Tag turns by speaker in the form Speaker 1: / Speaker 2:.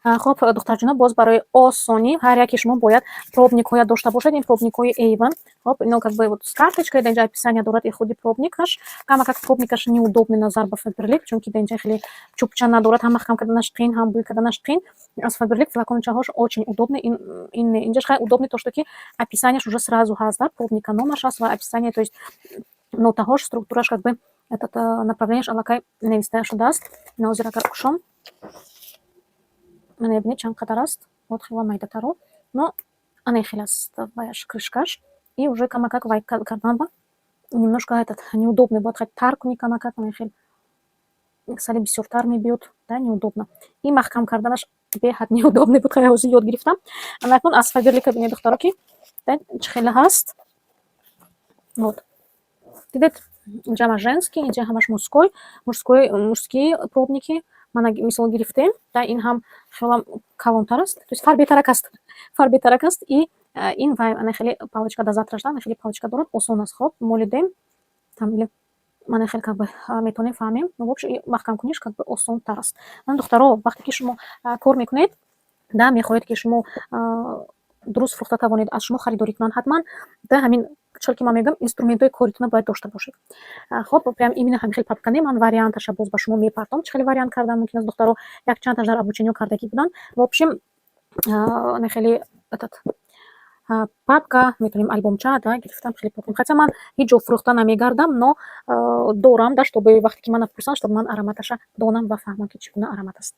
Speaker 1: خب دخترجونا باز برای آسانی هر یکی شما باید пробникҳоя дошта бошед. ин пробникҳои A1 хоб ино как бы вот с карточкой да инҷа описание дорад и худи пробникаш камакак пробникаш неудобный назар ба фаберлик чунки да инҷа хеле чӯбча надорад ҳам махкам карданаш қин ҳам бӯй карданаш қин аз фаберлик флакончаҳош очень удобный ин инҷаш хай удобный то что ки описаниеш уже сразу ҳаст да пробника номерш аст ва описание то есть нотаҳош структураш как бы этот направлениеш аллакай нависта шудааст. ин ҳозир агар кушом мебинед чанд қадар аст вот хела майдатару но ана хел аст ваяш крышкаш и уже камакак вай кардан ба немножко этот неудобный бояд хай тар куни камакак ана хел сали бисёртар мебиёд да неудобно и маҳкам карданаш беҳад неудобный буд хай ҳозир ёд гирифтам. Анакун аз фаберлика бинед духтаро ки чӣ хела ҳаст вот дидед инҷа женский инҷа ҳамаш мужские пробники мана мисол гирифтем да ин ҳам хелам калонтар аст то есть фар бетарак аст и ин вай ана хеле палочка дозатраш да ана хеле палочка дорад осон аст хоб молидем там или мана хеле как бы метавонем фаҳмем в общем маҳкамкуниш как бы осонтар аст. Духтаро вақте ки шумо кор мекунед да мехоҳед ки шумо дуруст фурӯхта тавонед аз шумо харидорӣ кунанд ҳатман да ҳамин чор ки ман мегӯям инструментҳои коритона бояд дошта бошед. хоб прям именно ҳамин хел папка не ман варианташа боз ба шумо мепартом чӣ хеле вариант кардан мумкин аст духтаро якчандаш дар обучениё кардагӣ буданд в общем ана хеле этот папка метавонем альбомча да гирифтам хеле потем хотя ман ҳеҷ ҷо фурӯхта намегардам но дорам да чтобы вақте ки мана пурсанд чтобы ман ароматаша донам ва фаҳмам ки чӣ гуна аромат аст.